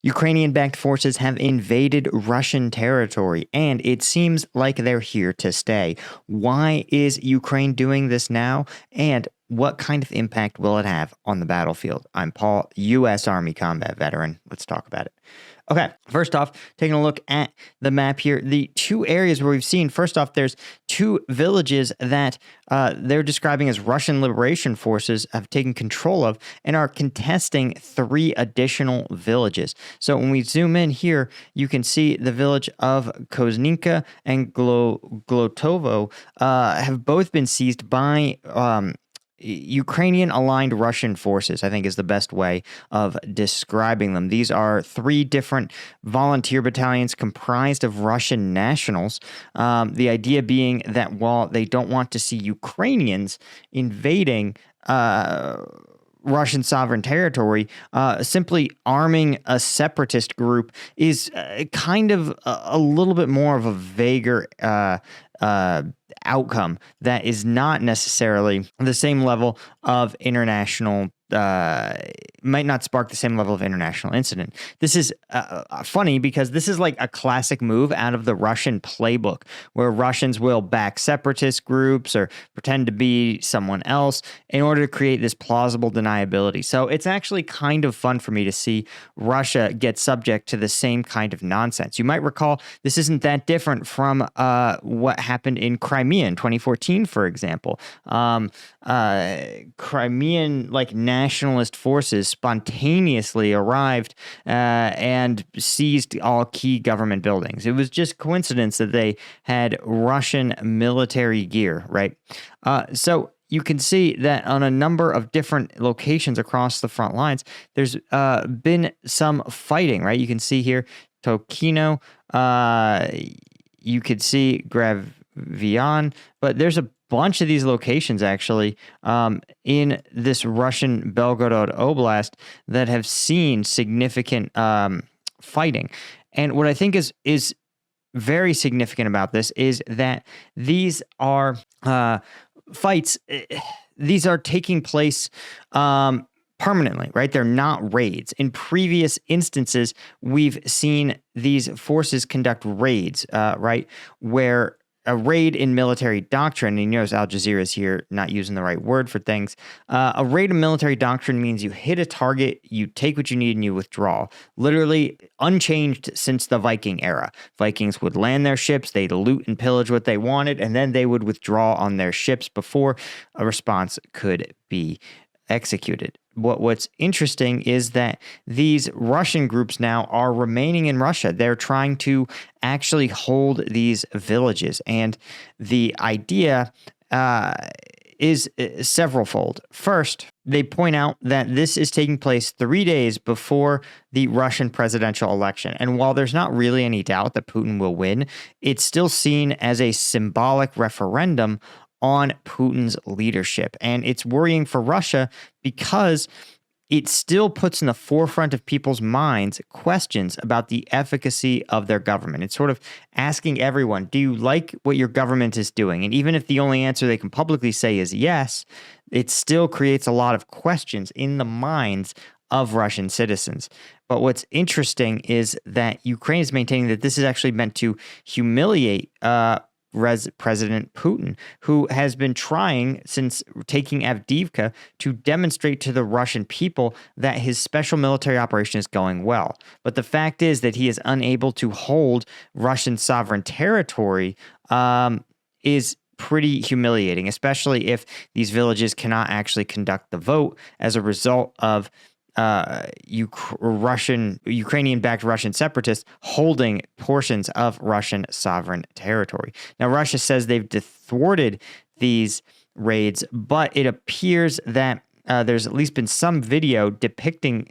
Ukrainian-backed forces have invaded Russian territory, and it seems like they're here to stay. Why is Ukraine doing this now, and what kind of impact will it have on the battlefield? I'm Paul, U.S. Army combat veteran. Let's talk about it. Okay, first off, taking a look at the map here, the two areas where we've seen, first off, there's two villages that they're describing as Russian liberation forces have taken control of and are contesting 3 additional villages. So when we zoom in here, you can see the village of Kozninka and Glotovo have both been seized by Ukrainian-aligned Russian forces, I think is the best way of describing them. These are 3 different volunteer battalions comprised of Russian nationals. The idea being that while they don't want to see Ukrainians invading Russian sovereign territory, simply arming a separatist group is kind of a little bit more of a vaguer outcome that is not necessarily the same level of international might not spark the same level of international incident. This is funny because this is like a classic move out of the Russian playbook where Russians will back separatist groups or pretend to be someone else in order to create this plausible deniability. So it's actually kind of fun for me to see Russia get subject to the same kind of nonsense. You might recall this isn't that different from what happened in Crimea in 2014, for example. Crimean nationalist forces spontaneously arrived and seized all key government buildings. It was just coincidence that they had Russian military gear, right? So you can see that on a number of different locations across the front lines, there's been some fighting, right? You can see here Tokino, you could see Gravian, but there's a bunch of these locations actually in this Russian Belgorod Oblast that have seen significant fighting. And what I think is very significant about this is that these are fights. These are taking place permanently, right? They're not raids. In previous instances, we've seen these forces conduct raids, right? Where a raid in military doctrine, and you notice Al Jazeera is here not using the right word for things. A raid in military doctrine means you hit a target, you take what you need, and you withdraw. Literally unchanged since the Viking era. Vikings would land their ships, they'd loot and pillage what they wanted, and then they would withdraw on their ships before a response could be executed. What's interesting is that these Russian groups now are remaining in Russia. They're trying to actually hold these villages. And the idea is severalfold. First, they point out that this is taking place 3 days before the Russian presidential election. And while there's not really any doubt that Putin will win, it's still seen as a symbolic referendum on Putin's leadership. And it's worrying for Russia because it still puts in the forefront of people's minds questions about the efficacy of their government. It's sort of asking everyone, do you like what your government is doing? And even if the only answer they can publicly say is yes, it still creates a lot of questions in the minds of Russian citizens. But what's interesting is that Ukraine is maintaining that this is actually meant to humiliate President Putin, who has been trying since taking Avdiivka to demonstrate to the Russian people that his special military operation is going well. But the fact is that he is unable to hold Russian sovereign territory is pretty humiliating, especially if these villages cannot actually conduct the vote as a result of Ukrainian-backed Russian separatists holding portions of Russian sovereign territory. Now, Russia says they've thwarted these raids, but it appears that there's at least been some video depicting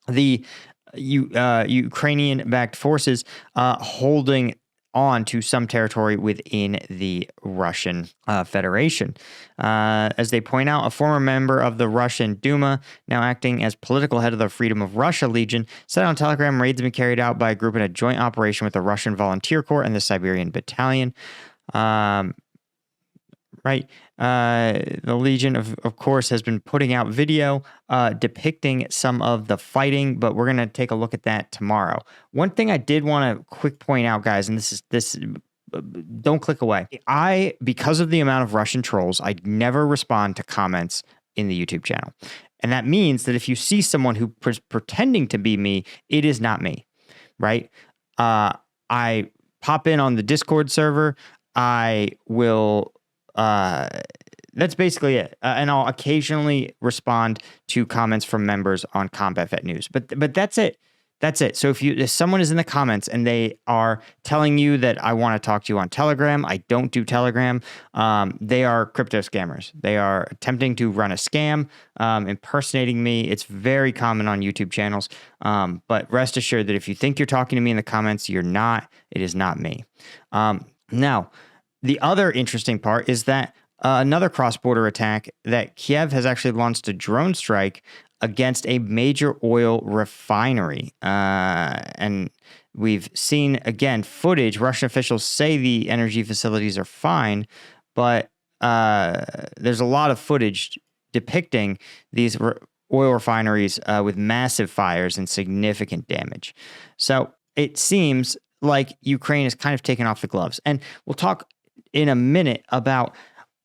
the Ukrainian-backed forces holding on to some territory within the Russian Federation. As they point out, a former member of the Russian Duma, now acting as political head of the Freedom of Russia Legion, said on Telegram raids have been carried out by a group in a joint operation with the Russian Volunteer Corps and the Siberian Battalion. right? The Legion, of course, has been putting out video depicting some of the fighting, but we're going to take a look at that tomorrow. One thing I did want to quick point out, guys, and this don't click away. Because of the amount of Russian trolls, I never respond to comments in the YouTube channel. And that means that if you see someone who is pretending to be me, it is not me, right? I pop in on the Discord server. I will, that's basically it. And I'll occasionally respond to comments from members on Combat Vet News. But that's it. That's it. So if someone is in the comments and they are telling you that I want to talk to you on Telegram, I don't do Telegram. They are crypto scammers. They are attempting to run a scam, impersonating me. It's very common on YouTube channels. But rest assured that if you think you're talking to me in the comments, you're not. It is not me. Now, the other interesting part is that another cross-border attack, that Kiev has actually launched a drone strike against a major oil refinery. And we've seen, again, footage. Russian officials say the energy facilities are fine, but there's a lot of footage depicting these oil refineries with massive fires and significant damage. So it seems like Ukraine is kind of taking off the gloves. And we'll talk in a minute about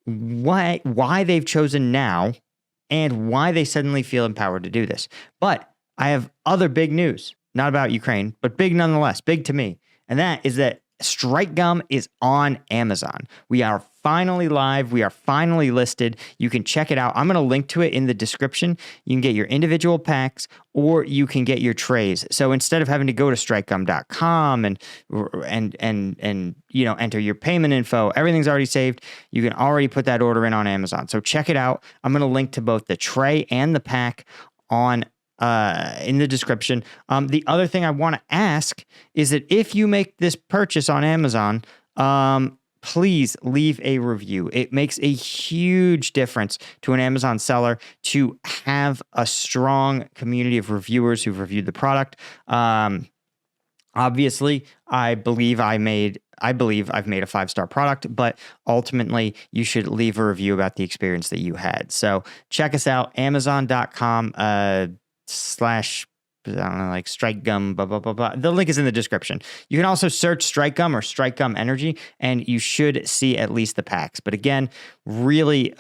why they've chosen now and why they suddenly feel empowered to do this. But I have other big news, not about Ukraine, but big nonetheless, big to me. And that is that Strike Gum is on Amazon. We are finally live. We are finally listed. You can check it out. I'm going to link to it in the description. You can get your individual packs or you can get your trays. So instead of having to go to strikegum.com and enter your payment info, everything's already saved. You can already put that order in on Amazon. So check it out. I'm going to link to both the tray and the pack in the description. The other thing I want to ask is that if you make this purchase on Amazon, please leave a review. It makes a huge difference to an Amazon seller to have a strong community of reviewers who've reviewed the product. Obviously, I believe I've made a 5-star product, but ultimately you should leave a review about the experience that you had. So check us out, amazon.com / like Strike Gum, blah, blah, blah, blah. The link is in the description. You can also search Strike Gum or Strike Gum Energy, and you should see at least the packs. But again, really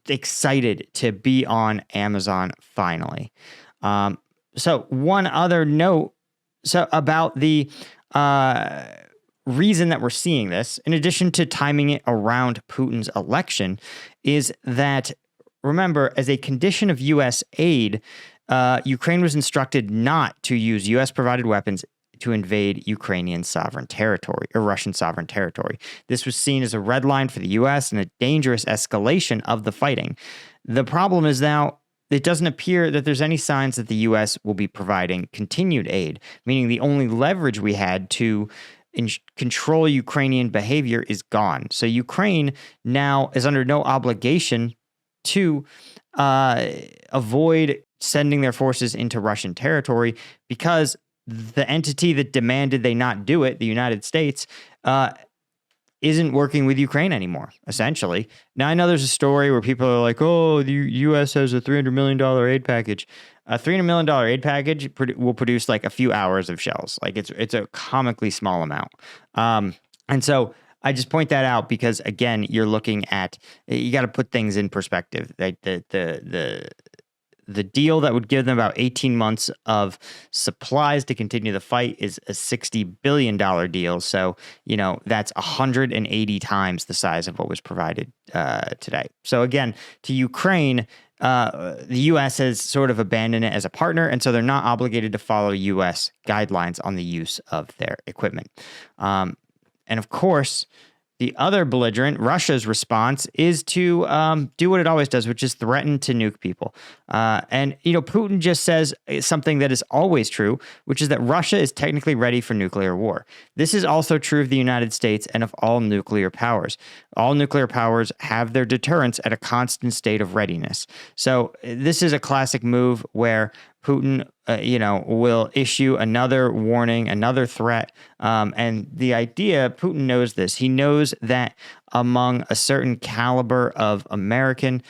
excited to be on Amazon finally. So one other note about the reason that we're seeing this, in addition to timing it around Putin's election, is that, remember, as a condition of U.S. aid, Ukraine was instructed not to use U.S.-provided weapons to invade Ukrainian sovereign territory or Russian sovereign territory. This was seen as a red line for the U.S. and a dangerous escalation of the fighting. The problem is now it doesn't appear that there's any signs that the U.S. will be providing continued aid, meaning the only leverage we had to control Ukrainian behavior is gone. So Ukraine now is under no obligation to avoid sending their forces into Russian territory because the entity that demanded they not do it, the United States, isn't working with Ukraine anymore, essentially. Now, I know there's a story where people are like, oh, the U.S. has a $300 million aid package. A $300 million aid package will produce like a few hours of shells. Like it's a comically small amount. And so I just point that out because, again, you're looking at, you got to put things in perspective. Like the deal that would give them about 18 months of supplies to continue the fight is a $60 billion deal. So, that's 180 times the size of what was provided today. So again, to Ukraine, the U.S. has sort of abandoned it as a partner, and so they're not obligated to follow U.S. guidelines on the use of their equipment. And of course, the other belligerent, Russia's response, is to do what it always does, which is threaten to nuke people. And Putin just says something that is always true, which is that Russia is technically ready for nuclear war. This is also true of the United States and of all nuclear powers. All nuclear powers have their deterrents at a constant state of readiness. So this is a classic move where Putin, will issue another warning, another threat. And the idea, Putin knows this. He knows that among a certain caliber of American,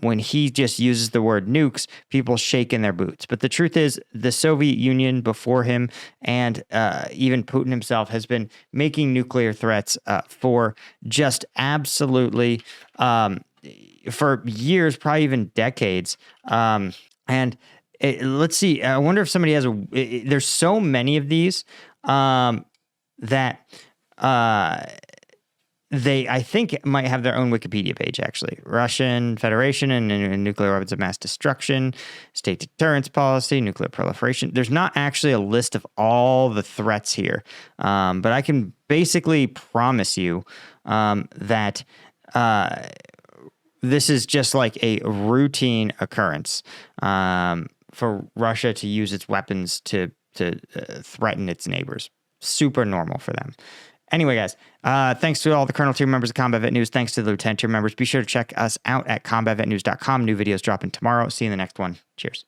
when he just uses the word nukes, people shake in their boots. But the truth is, the Soviet Union before him and even Putin himself has been making nuclear threats for just absolutely for years, probably even decades. Let's see. I wonder if somebody has there's so many of these that they, I think, might have their own Wikipedia page, actually. Russian Federation and nuclear weapons of mass destruction, state deterrence policy, nuclear proliferation. There's not actually a list of all the threats here, but I can basically promise you that this is just like a routine occurrence for Russia to use its weapons to threaten its neighbors. Super normal for them. Anyway, guys, thanks to all the Colonel tier members of Combat Vet News. Thanks to the Lieutenant tier members. Be sure to check us out at combatvetnews.com. New videos dropping tomorrow. See you in the next one. Cheers.